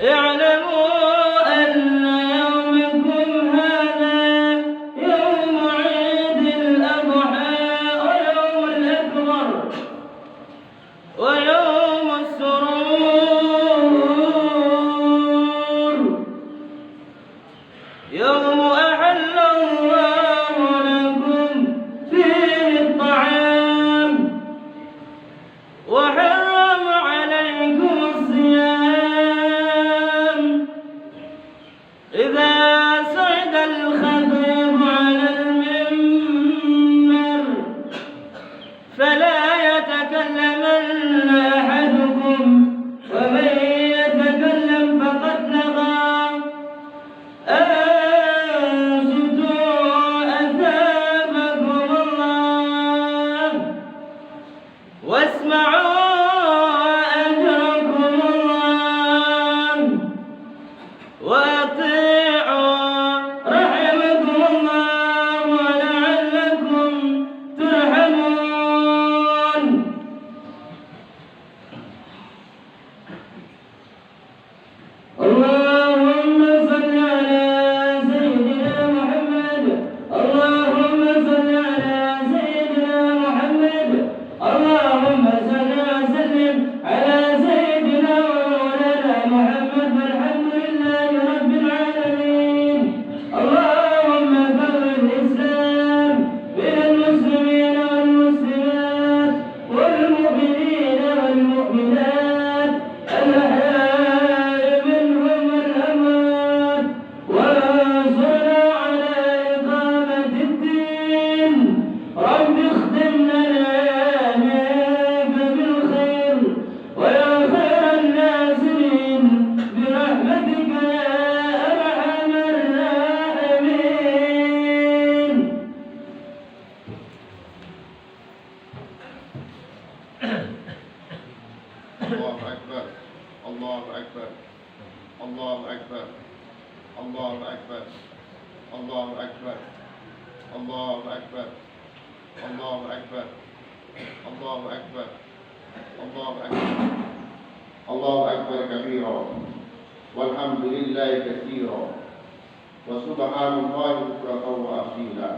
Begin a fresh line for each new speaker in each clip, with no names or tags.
اعلموا أن يومكم هذا يوم عيد الأضحى ويوم الأكبر ويوم السرور، يوم أحل الله لكم فيه الطعام وحرم عليكم الصيام. إذا صعد الخطيب على المنبر فلا يتكلمن أحدكم، ومن يتكلم فقد لغى. أنصتوا أثابكم الله واسمعوا أجركم الله وأطيعوا رحمكم الله ولعلكم ترحمون. اللهم صل على سيدنا محمد، اللهم صل على سيدنا محمد، اللهم صل وسلم على سيدنا ومولانا محمد، والحمد لله رب العالمين. اللهم كرم الإسلام من المسلمين والمسلمات والمؤمنين والمؤمنات الأحياء منهم والأموات، وانصرنا على إقامة الدين. رب اختمنا لأيامك بالخير ويا خير الناصرين برحمتك يا أرحم الراحمين.
الله أكبر الله أكبر الله أكبر الله أكبر الله أكبر الله أكبر الله أكبر الله أكبر الله أكبر الله أكبر كبيرا والحمد لله كثيرا وسبحان الله بكرة وأصيلا.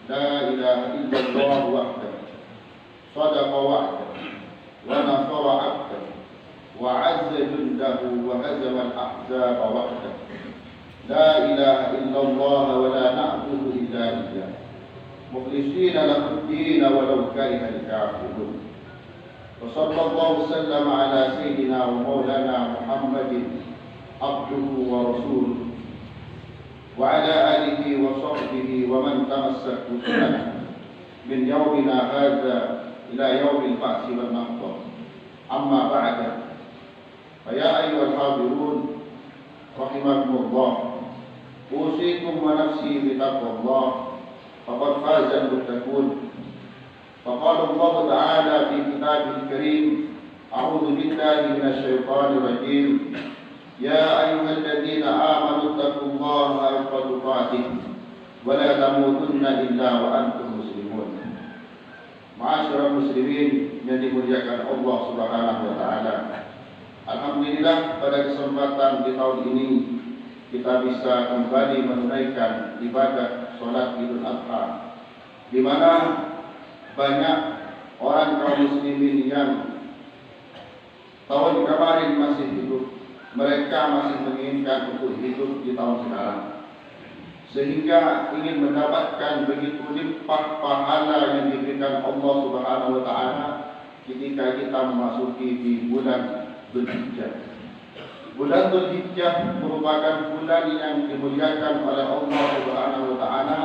لا إله إلا الله وحده صدق وعده ونصر عبده وعز جنده وهزم الأحزاب وحده. لا إله إلا الله ولا نعبد إلا إياه مخلصين له الدين ولو كره الكافرون. وصلى الله وسلم على سيدنا ومولانا محمد عبده ورسوله وعلى آله وصحبه ومن تمسك بسنته من يومنا هذا إلى يوم البعث والنقض. أما بعد، فيا أيها الحاضرون رحمكم الله، أوصيكم ونفسي بتقوى الله فقد فاز المتقون. فقال الله تعالى في كتابه الكريم: أعوذ بالله من الشيطان الرجيم، يا أيها الذين آمنوا اتقوا الله حق تقاته ولا تموتن إلا وأنتم مسلمون. Ma'asyiral muslimin yang dimuliakan Allah Subhanahu wa taala. Alhamdulillah, pada kesempatan di tahun ini kita bisa kembali menunaikan ibadah salat Idul Adha, di mana banyak orang kaum muslimin yang tahun kemarin masih hidup, mereka masih menginginkan untuk hidup di tahun sekarang, sehingga ingin mendapatkan begitu limpah pahala yang diberikan Allah Subhanahu wa taala ketika kita memasuki di bulan Dzulhijjah. Bulan Dzulhijjah merupakan bulan yang dimuliakan oleh Allah Subhanahu wa taala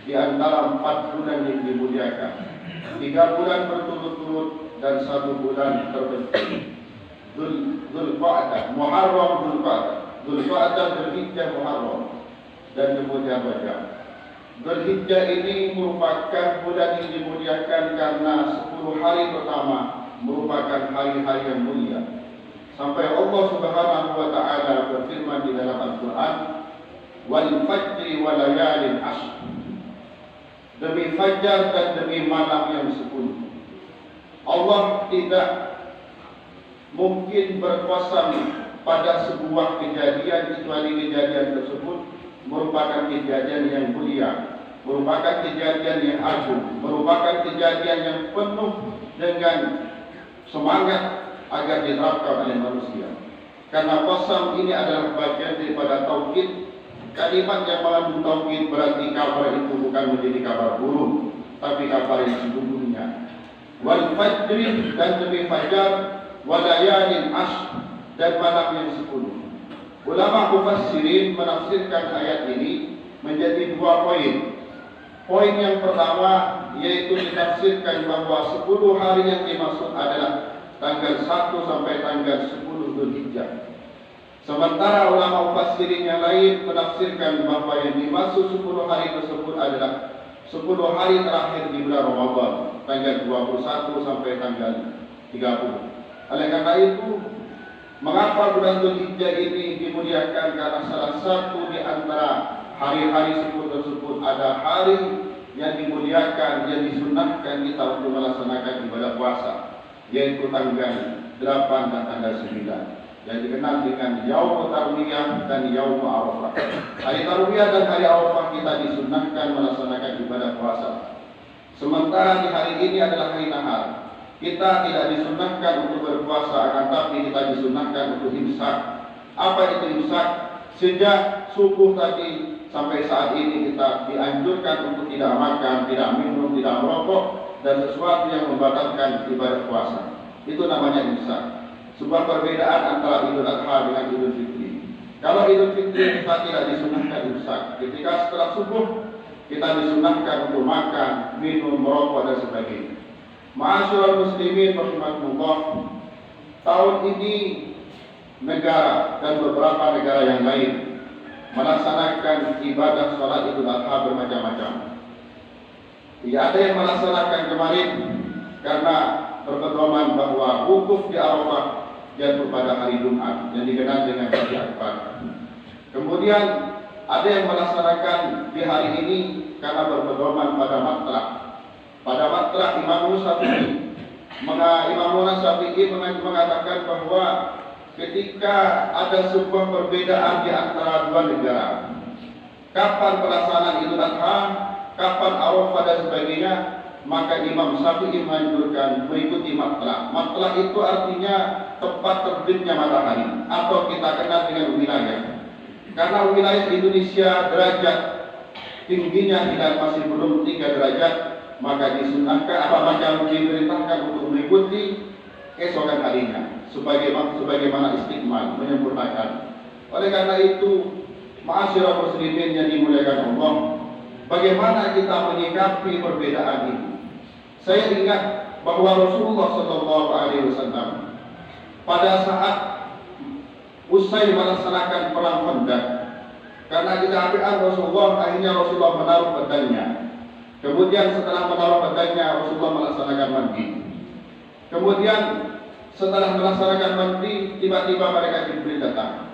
di antara 4 bulan yang dimuliakan. 3 bulan berturut-turut dan 1 bulan tertentu. Dzulqa'dah, Muharram, Dzulqa'dah, Dzulhijjah, Muharram, dan kemudian Rajab. Dzulhijjah ini merupakan bulan yang dimuliakan karena 10 hari pertama merupakan hari-hari yang mulia. Sampai Allah Subhanahu wa taala berfirman di dalam Al-Qur'an, "Wal fajri wa layalin ashr." Demi fajar dan demi malam yang 10. Allah tidak mungkin berqasam pada sebuah kejadian, kecuali kejadian tersebut merupakan kejadian yang mulia, merupakan kejadian yang agung, merupakan kejadian yang penuh dengan semangat agar diterapkan oleh manusia. Karena qasam ini adalah bagian daripada tauhid. Kalimat yang mengandung tauhid berarti kabar itu bukan menjadi kabar buruk, tapi kabar yang sesungguhnya. Wal fajri, dan demi fajar, walayalin ashr, dan malam yang 10. Ulama mufassirin menafsirkan ayat ini menjadi 2 poin. Poin yang pertama yaitu ditafsirkan bahwa 10 hari yang dimaksud adalah tanggal 1 sampai tanggal 10 Dzulhijjah. Sementara ulama mufassirin yang lain menafsirkan bahwa yang dimaksud 10 hari tersebut adalah 10 hari terakhir di bulan Ramadan, tanggal 21 sampai tanggal 30. Oleh karena itu, mengapa bulan Dzulhijjah ini dimuliakan? Karena salah satu di antara hari-hari tersebut ada hari yang dimuliakan, yang disunnahkan kita untuk melaksanakan ibadah puasa, yaitu tanggal 8 dan tanggal 9 yang dikenal dengan Yaum Tarwiyah dan Yaum Arafah. Hari Tarwiyah dan hari Arafah kita disunnahkan melaksanakan ibadah puasa. Sementara di hari ini adalah hari nahar. Kita tidak disunnahkan untuk berpuasa, akan tapi kita disunnahkan untuk imsak. Apa itu imsak? Sejak subuh tadi sampai saat ini kita dianjurkan untuk tidak makan, tidak minum, tidak merokok, dan sesuatu yang membatalkan ibadah puasa. Itu namanya imsak. Sebuah perbedaan antara Idul Adha dengan Idul Fitri. Kalau Idul Fitri kita tidak disunahkan imsak. Ketika setelah subuh kita disunahkan untuk makan, minum, merokok dan sebagainya. Ma'asyiral muslimin rahimakumullah, tahun ini negara dan beberapa negara yang lain melaksanakan ibadah sholat Idul Adha bermacam-macam. Ada yang melaksanakan kemarin karena berpedoman bahwa wukuf di Arafah jatuh pada hari Jumat yang dikenal dengan hari Akbar. Kemudian ada yang melaksanakan di hari ini karena berpedoman pada matlaq. Pada matlaq Imam Syafi'i mengatakan bahwa ketika ada sebuah perbedaan di antara 2 negara, kapan pelaksanaan Idul Adha, kapan Arafah dan sebagainya, maka Imam Syafi'i menganjurkan mengikuti matlaq. Matlaq itu artinya tempat terbitnya matahari, atau kita kenal dengan wilayah. Karena wilayah Indonesia derajat tingginya hilal masih belum 3 derajat, maka disunahkan maka diperintahkan untuk mengikuti keesokan harinya sebagaimana istiqmal, menyempurnakan. Oleh karena itu, ma'asyiral muslimin yang dimuliakan Allah, bagaimana kita menyikapi perbedaan ini? Saya ingat bahwa Rasulullah SAW pada saat usai melaksanakan perang Khandaq, karena kecapean Rasulullah, akhirnya Rasulullah menaruh pedangnya. Kemudian setelah menaruh pedangnya, Rasulullah melaksanakan mandi. Kemudian setelah melaksanakan mandi, tiba-tiba mereka Jibril datang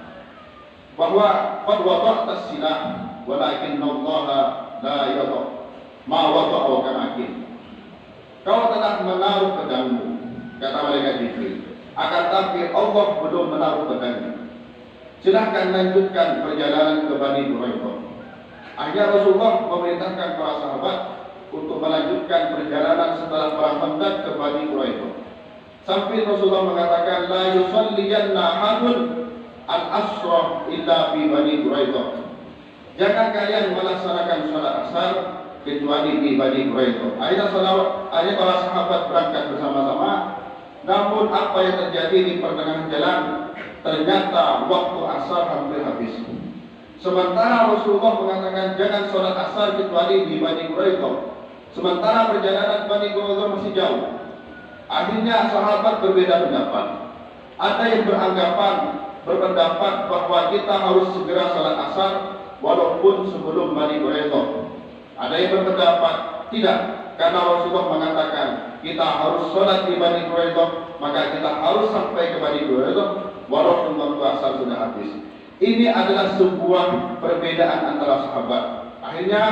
bahwa qad wada'ta silah walakinna Allah la yadha ma wada'a kamakin. Kau telah menaruh pedangmu, kata malaikat Jibril, akan tapi Allah belum menaruh pedangnya. Silahkan lanjutkan perjalanan ke Bani Quraidah. Akhirnya Rasulullah memerintahkan para sahabat untuk melanjutkan perjalanan setelah perang Khandaq ke Bani Quraidah. Sampai Rasulullah mengatakan, la yusalliyanna ahadun al-asra illa fi Bani Quraidah. Jangan kalian melaksanakan salat asar kecuali di Bani Quraidah. Akhirnya para sahabat berangkat bersama-sama. Namun apa yang terjadi di pertengahan jalan, ternyata waktu asar hampir habis. Sementara Rasulullah mengatakan jangan sholat asar kecuali di Bani Quraidah. Sementara perjalanan Bani Quraidah masih jauh. Akhirnya sahabat berbeda pendapat. Ada yang berpendapat bahwa kita harus segera sholat asar walaupun sebelum Bani Quraidah. Ada yang berpendapat tidak, karena Rasulullah mengatakan kita harus sholat di Bani Quraidah, maka kita harus sampai ke Bani Quraidah walaupun waktu asar sudah habis. Ini adalah sebuah perbedaan antara sahabat. Akhirnya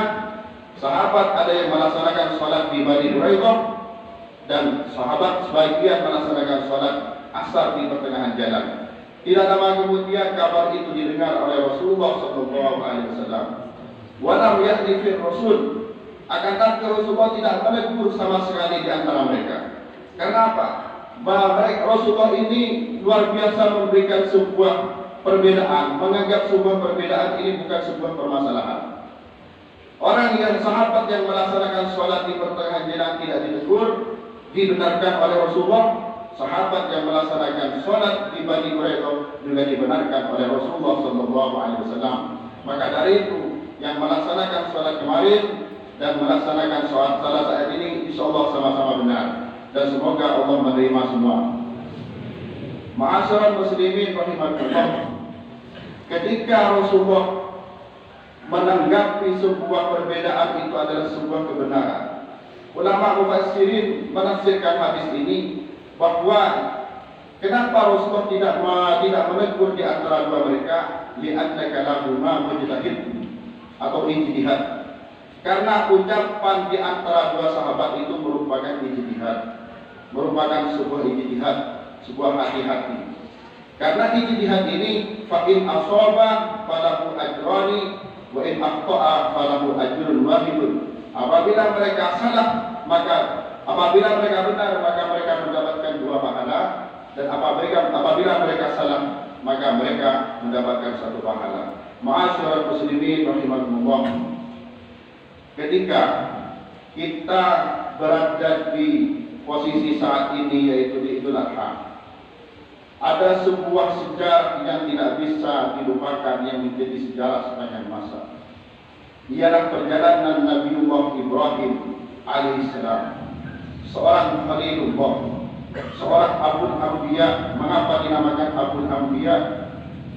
sahabat ada yang melaksanakan sholat di Bani Quraidah dan sahabat sebagian melaksanakan sholat asar di pertengahan jalan. Tidak lama kemudian kabar itu didengar oleh Rasulullah SAW. Walam yakni fil Rasul, akan tetapi Rasulullah tidak menegur sama sekali di antara mereka. Kenapa? Bahwa Rasulullah ini luar biasa memberikan sebuah perbedaan, menganggap sebuah perbedaan ini bukan sebuah permasalahan. Orang yang sahabat yang melaksanakan sholat di pertengahan jalan tidak ditegur, dibenarkan oleh Rasulullah. Sahabat yang melaksanakan sholat di Bani Quraidah juga dibenarkan oleh Rasulullah SAW. Maka dari itu, yang melaksanakan sholat kemarin dan melaksanakan sholat saat ini, insya Allah sama-sama benar. Dan semoga Allah menerima semua. Ma'asyiral muslimin rahimakumullah. Ketika Rasulullah menanggapi sebuah perbedaan itu adalah sebuah kebenaran, ulama mufassirin menafsirkan hadis ini bahwa kenapa Rasulullah tidak menegur di antara dua mereka, li'annaka lahuma mujtahid atau ijtihad. Karena ucapan di antara dua sahabat itu merupakan ijtihad, merupakan sebuah ijtihad, sebuah hati-hati. Karena ijtihad ini fa in asaba falahu ajrani wa in akhta'a falahu ajrun wahidun. Apabila mereka salah, apabila mereka benar, maka mereka mendapatkan dua pahala, dan apabila mereka salah, maka mereka mendapatkan satu pahala. Ma'asyiral muslimin rahimakumullah. Ketika kita berada di posisi saat ini, yaitu di Idul Adha, ada sebuah sejarah yang tidak bisa dilupakan yang menjadi sejarah sepanjang masa. Ialah perjalanan Nabiullah Ibrahim alaihissalam, seorang Khalilullah, seorang Abul Anbiya. Mengapa dinamakan Abul Anbiya?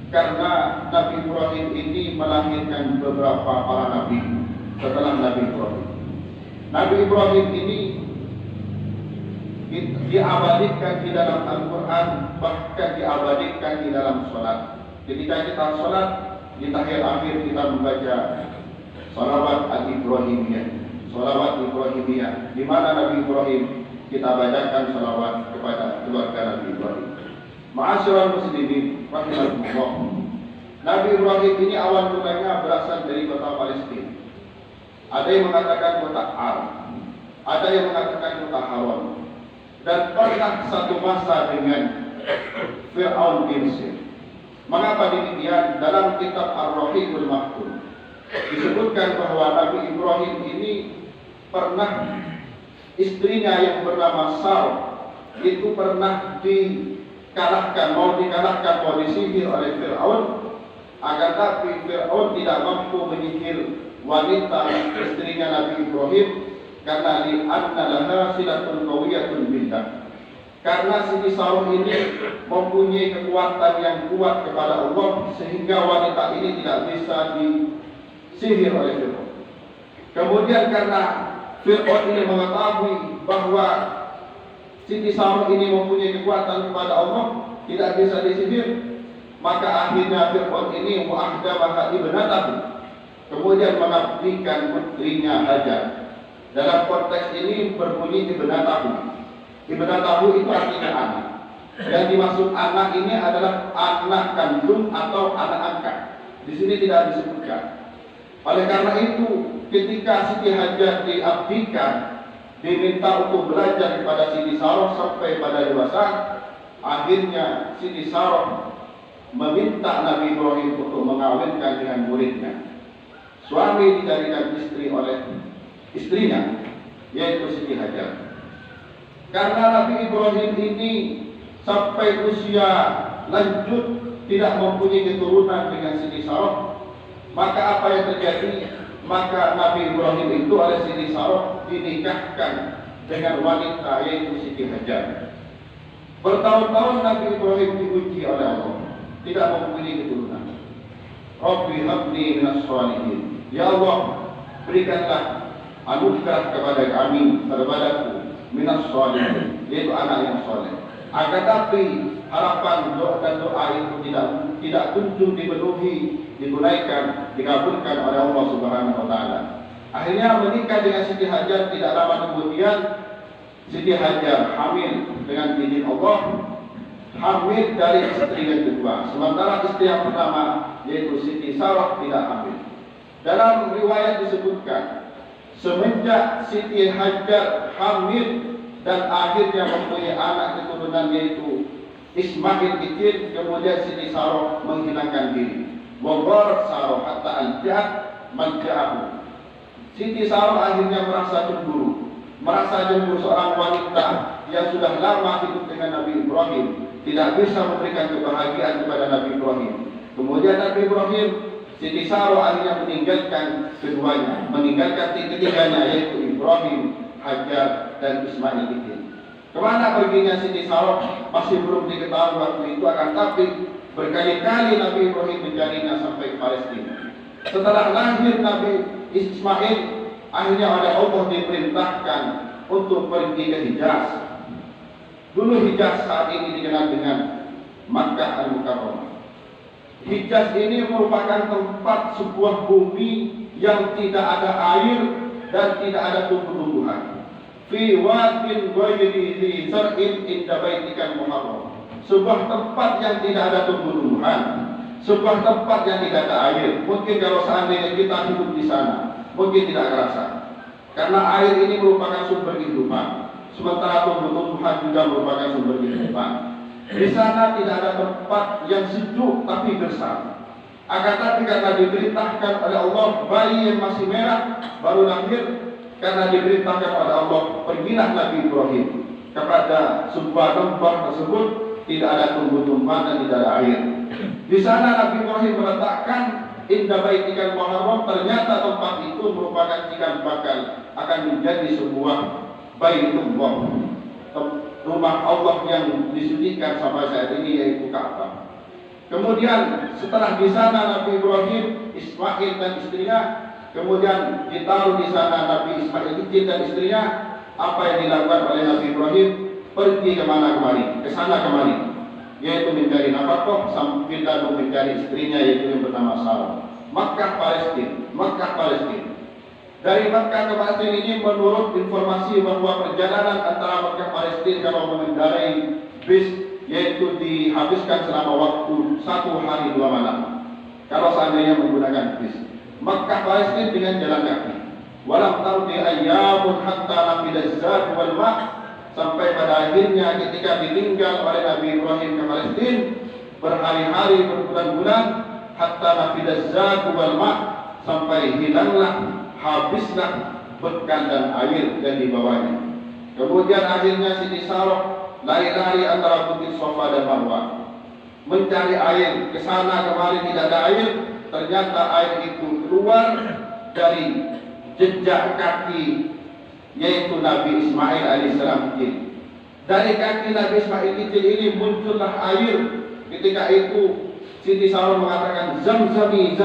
Karena Nabi Ibrahim ini melahirkan beberapa para nabi setelah Nabi Ibrahim. Nabi Ibrahim ini diabadikan di dalam Al-Quran, bahkan diabadikan di dalam sholat. Ketika kita sholat, di akhir kita membaca salawat al-Ibrahimiyah, salawat Ibrahimiyah, di mana Nabi Ibrahim kita bacakan salawat kepada keluarga Nabi Ibrahim. Ma'asyiral muslimin rahimakumullah. Nabi Ibrahim ini awal mulanya berasal dari kota Palestina. Ada yang mengatakan kota Ar, ada yang mengatakan kota Haran, dan pernah satu masa dengan Fir'aun bin Mesir. Mengapa demikian? Dalam kitab Ar-Rahiqul Maktum disebutkan bahwa Nabi Ibrahim ini pernah istrinya yang bernama Sarah itu pernah mau disihir oleh Fir'aun. Akan tapi Fir'aun tidak mampu menyihir wanita istrinya Nabi Ibrahim, karena li'anna laha silatun qawiyatun billah. Karena Siti Sarah ini mempunyai kekuatan yang kuat kepada Allah, sehingga wanita ini tidak bisa disihir oleh Fir'aun. Kemudian karena Fir'aun ini mengetahui bahwa Siti Sarah ini mempunyai kekuatan kepada Allah, tidak bisa disihir, maka akhirnya Fir'aun ini mu'ahdabaha ibnatahu, kemudian mengabdikan putrinya Hajar. Dalam konteks ini berbunyi ibnatahu. Ibnatahu itu artinya anak. Yang dimaksud anak ini adalah anak kandung atau anak angkat. Di sini tidak disebutkan. Oleh karena itu, ketika Siti Hajar diabdikan, diminta untuk belajar kepada Siti Sarah sampai pada dewasa, akhirnya Siti Sarah meminta Nabi Ibrahim untuk mengawinkan dengan muridnya. Suami dijadikan istri oleh istrinya, yaitu Siti Hajar. Karena Nabi Ibrahim ini sampai usia lanjut tidak mempunyai keturunan dengan Siti Sarah, maka apa yang terjadi? Maka Nabi Ibrahim itu oleh Siti Sarah dinikahkan dengan wanita, yaitu Siti Hajar. Bertahun-tahun Nabi Ibrahim diuji oleh Allah, tidak mempunyai keturunan. Rabbi habli minas shalihin, ya Allah, berikanlah anugerah kepada kami, kepadaku, minas shalihin, yaitu anak yang saleh. Akan tapi harapan dan doa itu tidak kunjung dipenuhi, ditunaikan, dikabulkan oleh Allah Subhanahu wa taala. Akhirnya menikah dengan Siti Hajar. Tidak lama kemudian Siti Hajar hamil dengan izin Allah, hamil dari istri yang kedua, sementara istri yang pertama yaitu Siti Sarah tidak hamil. Dalam riwayat disebutkan, semenjak Siti Hajar hamil dan akhirnya mempunyai anak keturunan yaitu Ismail kecil, kemudian Siti Sarah menghilangkan diri. Wabarak Sarah hatta anjat manja'ahu. Siti Sarah akhirnya merasa cemburu seorang wanita yang sudah lama hidup dengan Nabi Ibrahim, tidak bisa memberikan kebahagiaan kepada Nabi Ibrahim. Kemudian Nabi Ibrahim, Siti Sarah akhirnya meninggalkan keduanya, meninggalkan ketiganya yaitu Ibrahim, Hajar dan Ismail kecil. Kemana perginya Siti Sarah masih belum diketahui waktu itu, akan tapi berkali-kali Nabi Ibrahim mencarinya sampai ke Palestina. Setelah lahir Nabi Ismail, akhirnya oleh Allah diperintahkan untuk pergi ke Hijaz. Dulu Hijaz saat ini dikenal dengan Makkah Al-Mukarramah. Hijaz ini merupakan tempat sebuah bumi yang tidak ada air dan tidak ada tumbuh-tumbuhan. Fi wadin ghairi dzi zar'in inda baitikal muharram. Sebuah tempat yang tidak ada tumbuh-tumbuhan, sebuah tempat yang tidak ada air. Mungkin kalau seandainya kita hidup di sana, mungkin tidak terasa. Karena air ini merupakan sumber kehidupan, sementara tumbuh-tumbuhan juga merupakan sumber kehidupan. Di sana tidak ada tempat yang sejuk tapi gersang. Akan tapi karena diperintahkan oleh Allah, bayi yang masih merah baru lahir, karena diperintahkan oleh Allah, pergilah Nabi Ibrahim kepada sebuah lembah tersebut, tidak ada tumbuh-tumbuhan dan tidak ada air. Di sana Nabi Ibrahim meletakkan inda baitikal muharram. Ternyata tempat itu merupakan cikal bakal akan menjadi sebuah baitullah, rumah Allah yang disucikan sampai saat ini, yaitu Ka'bah. Kemudian setelah di sana Nabi Ibrahim, Ismail dan istrinya, kemudian ditaruh di sana Nabi Ismail kecil dan istrinya. Apa yang dilakukan oleh Nabi Ibrahim? Pergi kemana kemari, ke sana kemari, yaitu mencari nafkah sambil lalu mencari istrinya yaitu yang bernama Sarah. Makkah Palestina. Dari Makkah ke Palestina ini menurut informasi bahwa perjalanan antara Makkah Palestina kalau mengendarai bis yaitu dihabiskan selama waktu 1 hari 2 malam. Kalau seandainya menggunakan bis, Makkah Palestina dengan jalan kaki. Walam tardi ayyamun hatta nafidaz zat wal ma'. Sampai pada akhirnya ketika ditinggal oleh Nabi Ibrahim ke Palestina berhari-hari, berbulan-bulan, hatta nafidaz zat wal ma', sampai hilanglah, habislah bekal dan air yang dibawanya. Kemudian akhirnya Siti Sarah lari-lari antara bukit Safa dan Marwah mencari air, ke sana kemari tidak ada air. Ternyata air itu keluar dari jejak kaki yaitu Nabi Ismail alaihissalam kecil. Dari kaki Nabi Ismail kecil ini muncullah air. Ketika itu Siti Sarah mengatakan, zamzami,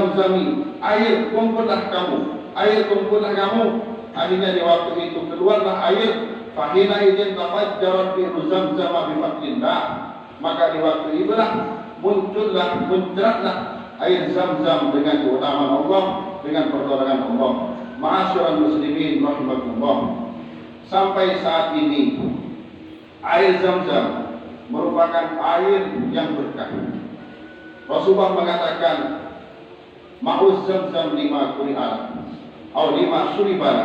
air kumpullah kamu, air kumpullah kamu. Akhirnya di waktu itu keluarlah air. Fahina idin tafajjarat bi'ru zamzama bifadlillah. Maka di waktu itulah muncullah, menceratlah air Zam-Zam dengan keutamaan Allah, dengan pertolongan Allah. Ma'asyiral muslimin rahimakumullah. Sampai saat ini air Zam-Zam merupakan air yang berkah. Rasulullah mengatakan, ma'uz Zam-Zam lima kuri'al atau lima suribal.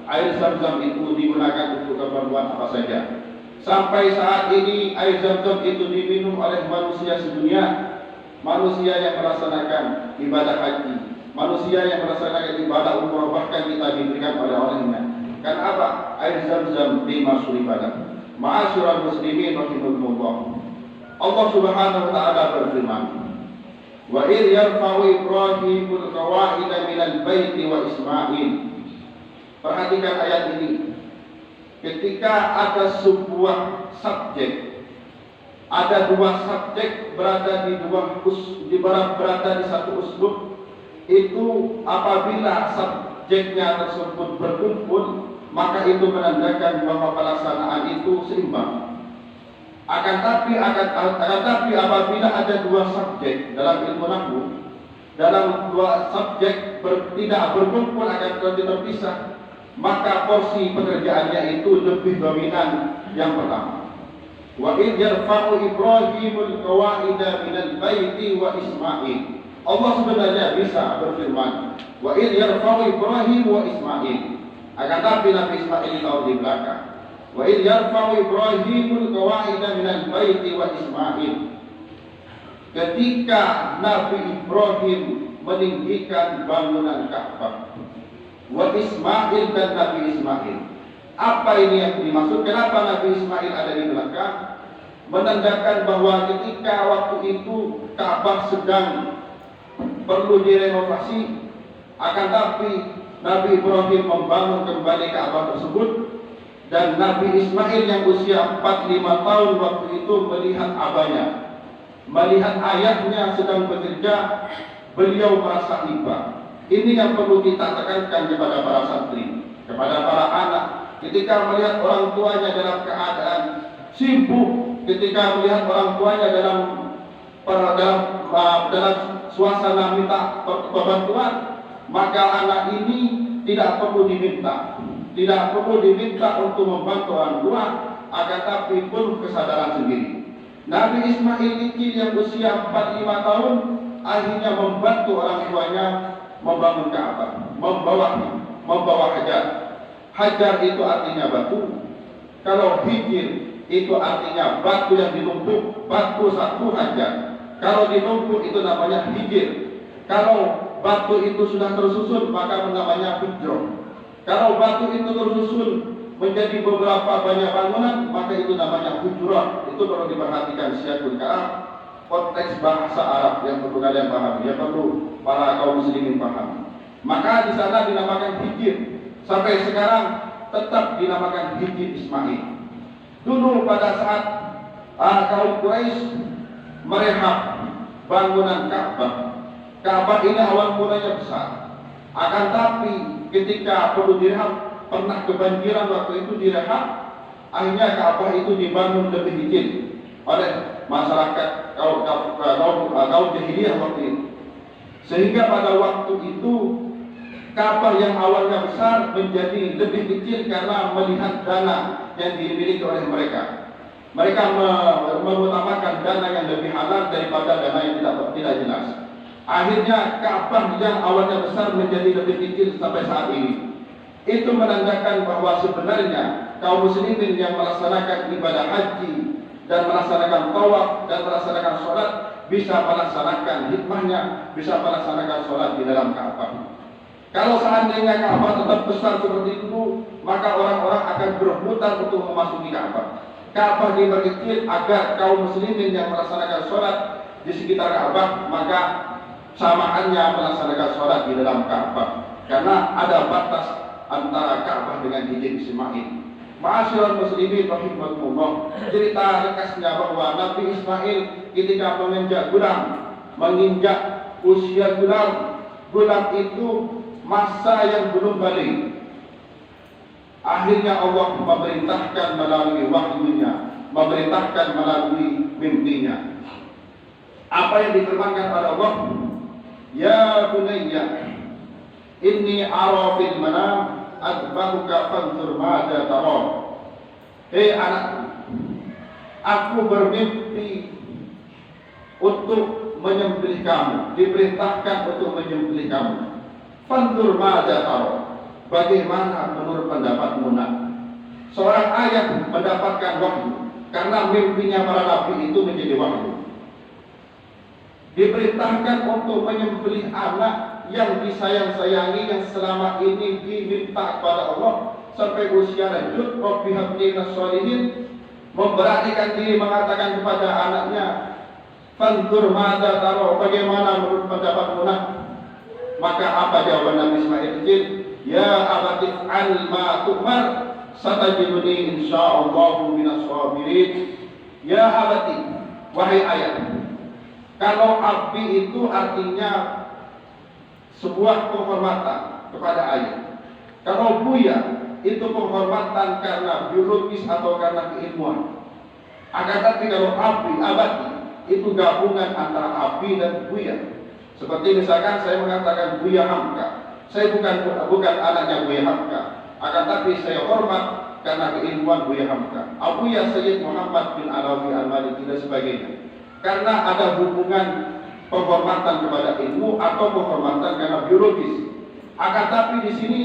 Air Zam-Zam itu digunakan untuk keperluan apa saja. Sampai saat ini air Zam-Zam itu diminum oleh manusia sedunia. Manusia yang melaksanakan ibadah haji, manusia yang melaksanakan ibadah umrah, bahkan kita diberikan oleh orangnya. Karena apa? Air Zam-Zam lima suribadah. Ma'asyiral muslimin rahimakumullah. Allah Subhanahu wa taala berfirman, wa idh yarfa'u Ibrahimul qawa'ida minal baiti wa Ismail. Perhatikan ayat ini. Ketika ada sebuah subjek, ada dua subjek berada berada di satu uslub, itu apabila subjeknya tersebut berkumpul, maka itu menandakan bahwa pelaksanaan itu seimbang. Akan tapi apabila ada dua subjek dalam ilmu nahwu, dalam dua subjek tidak berkumpul akan tetapi terpisah, maka porsi pekerjaannya itu lebih dominan yang pertama. Wa idh yarfa'u Ibrahimul qawa'ida minal baiti wa Ismail. Allah sebenarnya bisa berfirman, wa idh yarfa'u Ibrahim wa Ismail. Akan tapi Nabi Ismail tahu di belakang. Wa idh yarfa'u Ibrahimul qawa'ida minal baiti wa Ismail. Ketika Nabi Ibrahim meninggikan bangunan Ka'bah, wa Ismail dan Nabi Ismail. Apa ini yang dimaksud? Kenapa Nabi Ismail ada di belakang? Menandakan bahwa ketika waktu itu Ka'bah sedang perlu direnovasi, akan tapi Nabi Ibrahim membangun kembali Ka'bah tersebut, dan Nabi Ismail yang usia 45 tahun waktu itu melihat abahnya, melihat ayahnya sedang bekerja, beliau merasa iba. Ini yang perlu kita tekankan kepada para santri, kepada para anak. Ketika melihat orang tuanya dalam keadaan sibuk, ketika melihat orang tuanya dalam suasana minta bantuan, maka anak ini tidak perlu diminta untuk membantu orang tua, akan tapi pun kesadaran sendiri. Nabi Ismail ini yang usia 45 tahun akhirnya membantu orang tuanya membangun Ka'bah, membawa hajar. Hajar itu artinya batu. Kalau hijir itu artinya batu yang ditumpuk, batu satu hajar. Kalau ditumpuk itu namanya hijir. Kalau batu itu sudah tersusun maka namanya hujroh. Kalau batu itu tersusun menjadi beberapa banyak bangunan maka itu namanya hujroh. Itu perlu diperhatikan syaikhul kalam, konteks bahasa Arab yang perlu kalian pahami, yang perlu para kaum muslimin pahami. Maka di sana dinamakan hijir. Sampai sekarang tetap dinamakan hijir Ismail. Dulu pada saat kaum Quraisy merehab bangunan Ka'bah. Ka'bah ini awal mulanya besar. Akan tapi ketika perlu direhab, pernah kebanjiran waktu itu direhab, akhirnya Ka'bah itu dibangun lebih kecil oleh masyarakat kaum jahiliyah waktu itu. Sehingga pada waktu itu Ka'bah yang awalnya besar menjadi lebih kecil karena melihat dana yang dimiliki oleh mereka. Mereka mengutamakan dana yang lebih halal daripada dana yang tidak jelas. Akhirnya Ka'bah yang awalnya besar menjadi lebih kecil sampai saat ini. Itu menandakan bahwa sebenarnya kaum muslimin yang melaksanakan ibadah haji dan melaksanakan tawaf dan melaksanakan sholat bisa melaksanakan hikmahnya, bisa melaksanakan sholat di dalam Ka'bah. Kalau seandainya Ka'bah tetap besar seperti itu, maka orang-orang akan berebutan untuk memasuki Ka'bah. Ka'bah diperkecil agar kaum muslimin yang melaksanakan sholat di sekitar Ka'bah, maka samaannya melaksanakan sholat di dalam Ka'bah. Karena ada batas antara Ka'bah dengan hijir Ismail. Ma'asyiral muslimin rahimakumullah. Cerita ringkasnya bahwa Nabi Ismail ketika menginjak usia gulam itu masa yang belum balik. Akhirnya Allah memerintahkan melalui wahyunya, memerintahkan melalui mimpinya. Apa yang difirmankan oleh Allah? Ya bunayya, inni ara fil manam adbahuka fanzur madza tara. Hei anakku, aku bermimpi untuk menyembelih kamu, diperintahkan untuk menyembelih kamu. Fanzur madza tara. Bagaimana menurut pendapatmu nak? Seorang ayah mendapatkan wahyu karena mimpinya para nabi itu menjadi wahyu. Diperintahkan untuk menyembelih anak yang disayang-sayangi, yang selama ini diminta kepada Allah sampai usia lanjut. Rabbi habli minas sholihin, memberanikan diri mengatakan kepada anaknya, fanzur madza tara, bagaimana menurut pendapatmu nak? Maka apa jawaban Nabi Ismail kecil? Ya abati al ma tu'mar satajiduni insyaallah minas sabirin. Ya abati, wahai ayah. Kalau abi itu artinya sebuah penghormatan kepada ayah. Kalau buya itu penghormatan karena biologis atau karena keilmuan. Akan tapi kalau abati itu gabungan antara abi dan buya. Seperti misalkan saya mengatakan Buya Hamka, saya bukan anaknya Buya Hamka, akan tapi saya hormat karena keilmuan Buya Hamka, Abuya Sayyid Muhammad bin Alawi Al-Maliki dan sebagainya. Karena ada hubungan penghormatan kepada ilmu atau penghormatan karena biologis. Akan tapi di sini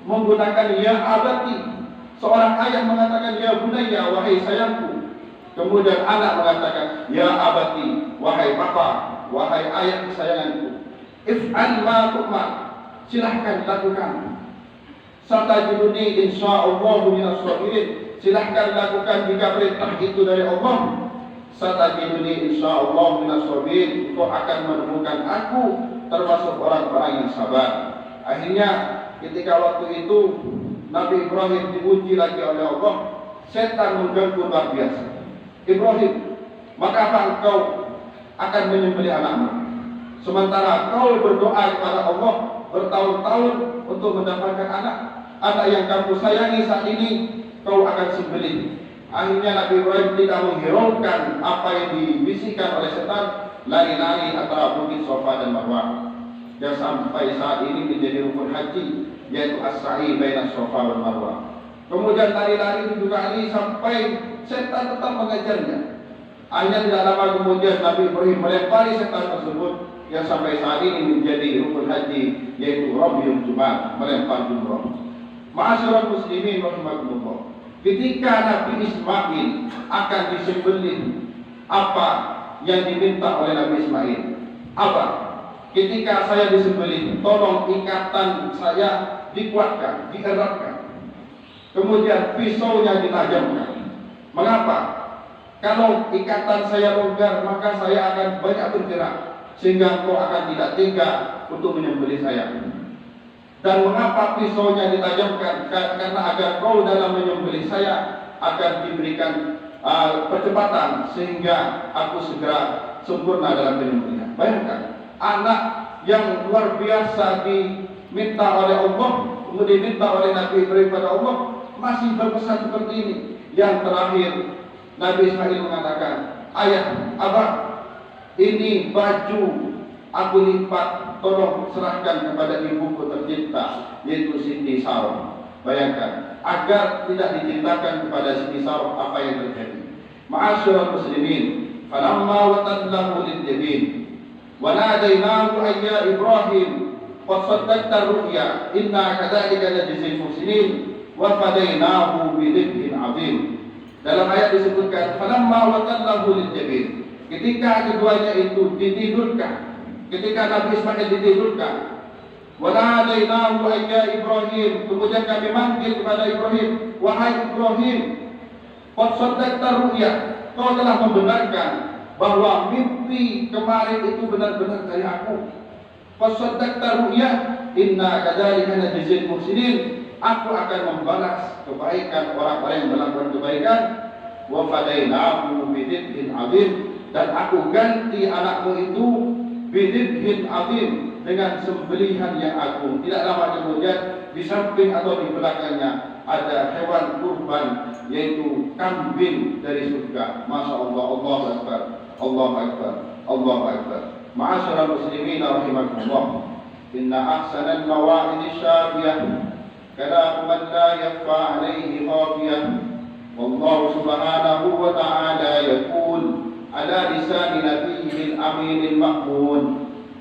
menggunakan ya abati. Seorang ayah mengatakan ya bunayya, wahai sayangku. Kemudian anak mengatakan ya abati, wahai papa, wahai ayah kesayanganku. If'al ma tu'mar, silahkan lakukan. Satajiduni insyaallah minas sabirin, silahkan lakukan jika perintah itu dari Allah. Satajiduni insyaallah minas sabirin, engkau akan menemukan aku termasuk orang-orang yang sabar. Akhirnya ketika waktu itu Nabi Ibrahim diuji lagi oleh Allah, setan mengganggu luar biasa. Ibrahim, maka apa engkau akan menyembelih anakmu? Sementara kau berdoa kepada Allah bertahun-tahun untuk mendapatkan anak yang kamu sayangi saat ini kau akan sembelih. Akhirnya Nabi Ibrahim tidak menghiraukan apa yang dibisikkan oleh setan, lari-lari antara bukit Safa dan Marwah. Dan sampai saat ini menjadi rukun haji, yaitu as-sa'i baina Safa dan Marwah. Kemudian lari-lari 7 kali sampai setan tetap mengejarnya. Hanya tidak lama kemudian Nabi Ibrahim melempari setan tersebut yang sampai saat ini menjadi rukun haji, yaitu Ramyul Jumat, melempar jumrah. Ma'asyiral muslimin rahimakumullah. Ketika Nabi Ismail akan disembelih, apa yang diminta oleh Nabi Ismail? Apa? Ketika saya disembelih, tolong ikatan saya dikuatkan, dieratkan. Kemudian pisaunya ditajamkan. Mengapa? Kalau ikatan saya longgar, maka saya akan banyak bergerak, sehingga engkau akan tidak tega untuk menyembelih saya. Dan mengapa pisaunya ditajamkan? Karena agar kau dalam menyembelih saya akan diberikan percepatan, sehingga aku segera sempurna dalam menyembelihnya. Bayangkan, anak yang luar biasa diminta oleh Allah, kemudian diminta oleh Nabi Ibrahim pada Allah, masih berpesan seperti ini. Yang terakhir, Nabi Ismail mengatakan, ayah, abah, ini baju aku lipat, tolong serahkan kepada ibuku tercinta, yaitu Siti Sarah. Bayangkan, agar tidak diceritakan kepada Siti Sarah apa yang terjadi. Ma'asyiral muslimin, falamma watallahu lil-jabin wa nadainahu ayya Ibrahim qad saddaqta ru'ya inna kadzalika najzil muhsinin wa fadainahu bidhibhin 'adzim. Dalam ayat disebutkan falamma watallahu lil-jabin, ketika keduanya itu ditidurkan, ketika Nabi Ismail ditidurkan, wa nadainahu ayya Ibrahim, kemudian kami manggil kepada Ibrahim, wahai Ibrahim, qad saddaqta ru'ya, kau telah membenarkan bahwa mimpi kemarin itu benar-benar dari aku. Qad saddaqta ru'ya inna kadzalika najzil muhsinin, aku akan membalas kebaikan orang-orang yang melakukan kebaikan. Wa fadainahu bidhibhin 'adzim, dan aku ganti anakmu itu bidhibhin 'adzim, dengan sembelihan yang agung. Tidak lama kemudian di samping atau di belakangnya ada hewan kurban, yaitu kambing dari surga. Masya Allah, Allahu Akbar, Allahu Akbar, Allahu Akbar. Ma'asyiral muslimin rahimakumullah. Inna ahsanal mawa'id syafiyah kalam man la yakhfa 'alaihi khafiyah. Wallahu subhanahu wa ta'ala yaqul ala lisan nabiyil aminil ma'mun.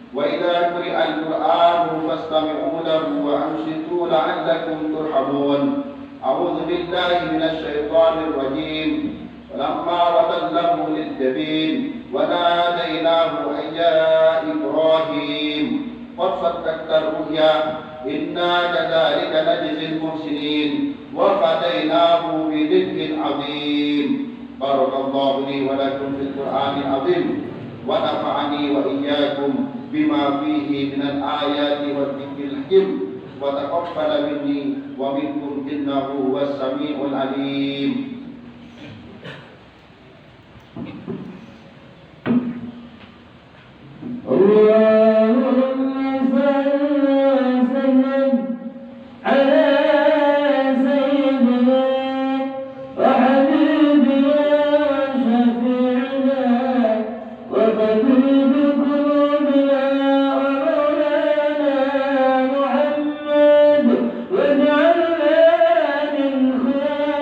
وإذا قرئ القرآن فاستمعوا له وأنصتوا لعلكم ترحمون. أعوذ بالله من الشيطان الرجيم. فلما وتله للجبين وناديناه أن يا إبراهيم قد صدقت الرؤيا إنا كذلك نجزي المحسنين وفديناه بذبح عظيم. بارك الله لي ولكم في القرآن العظيم ونفعني وإياكم بما فيه من الآيات والذكر الحكيم وتقبل مني ومنكم إنه هو السميع العليم.
اللهم صل وسلم على سيدنا وحبيبنا وشفيعنا وطبيب قلوبنا ومولانا محمد واجعلنا من خيار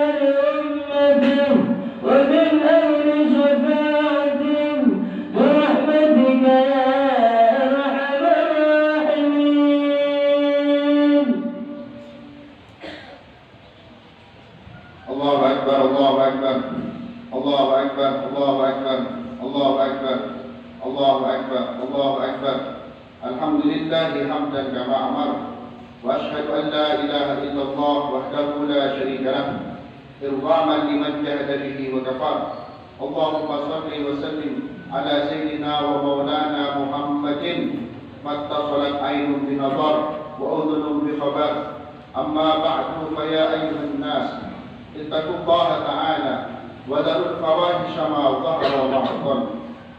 الله أكبر. الحمد لله حمدا كما أمر، وأشهد أن لا إله إلا الله وحده لا شريك له إرغاما لمن جهد به وكفر. اللهم صل وسلم على سيدنا ومولانا محمد ما اتصلت عين بنظر وأذن بخبر. أما بعد فيا أيها الناس اتقوا الله تعالى وذروا الفواحش ما ظهر وما بطن،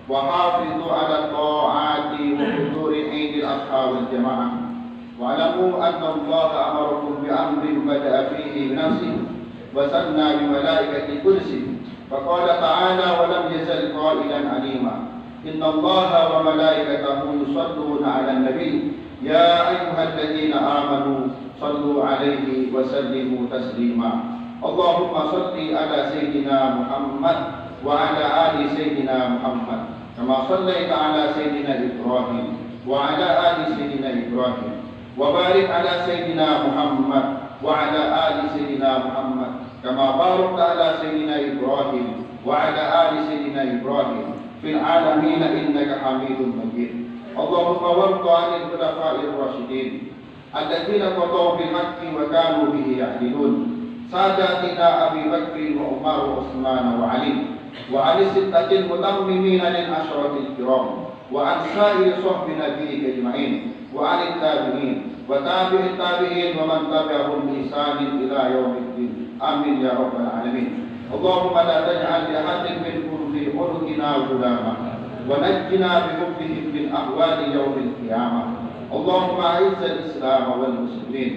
وحافظوا على الطاعات وحضور عيد الأضحى والجماعة. واعلموا أن الله أمركم بأمر بدأ فيه بنفسه وثنى بملائكة القدس، فقال تعالى: ولم يزل قائلا عليما إن الله وملائكته يصلون على النبي يا أيها الذين آمنوا صلوا عليه وسلموا تسليما. اللهم صل على سيدنا محمد وعلى آل سيدنا محمد كما صليت على سيدنا إبراهيم وعلى آل سيدنا إبراهيم، وبارك على سيدنا محمد وعلى آل سيدنا محمد كما باركت على سيدنا إبراهيم وعلى آل سيدنا إبراهيم في العالمين إنك حميد مجيد. اللهم وارض عن الخلفاء الراشدين الذين قضوا بالحق وكانوا به يعدلون، ساداتنا أبي بكر وعمر وعثمان وعلي، وعن الستة المتممين للعشرة الكرام، وعن سائر صحب نبيك أجمعين، وعن التابعين وتابع التابعين ومن تبعهم بإحسان إلى يوم الدين. آمين يا رب العالمين. اللهم لا تجعل لأحد منكم في عنقنا غلاما، ونجنا بحبهم من أهوال يوم القيامة. اللهم أعز الإسلام والمسلمين،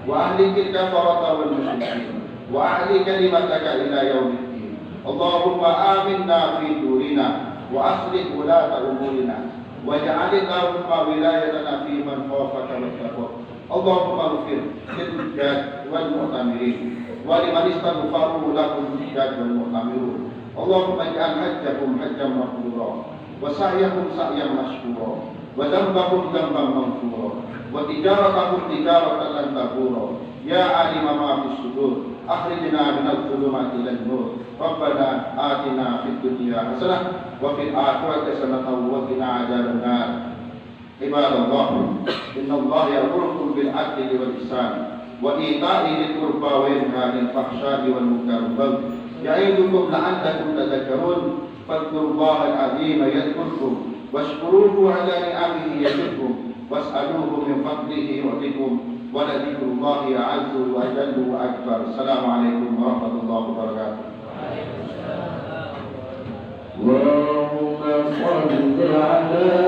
وأهلك الكفرة والمشركين، وأعل كلمتك إلى يوم الدين. اللهم آمنا في دورنا، وأصلح ولاة أمورنا، واجعل اللهم ولايتنا في من خافك واتقاك. اللهم اغفر للحجاج والمعتمرين ولمن استغفروا لهم الحجاج والمعتمرون. اللهم اجعل حجهم حجا مقبورا، وسعيهم سعيا مشكورا، وذنبهم ذنبا مغفورا، وتجارتهم تجارة لن تبورا. يا عالم ما في الصدور أخرجنا من الظلمات إلى النور. ربنا آتنا في الدنيا حسنة وفي الآخرة حسنة وقنا عذاب النار. عباد الله، إن الله يأمركم بالعدل والإحسان وإيتاء ذي القربى وينهى عن الفحشاء والمنكر والبغي يعظكم لعلكم تذكرون. فاذكروا الله العظيم يذكركم، واشكروه على نعمه يزدكم، واسألوه من فضله يعطكم، ولذكر الله أعز وأجل وأكبر. السلام عليكم ورحمة الله وبركاته.
اللهم صل على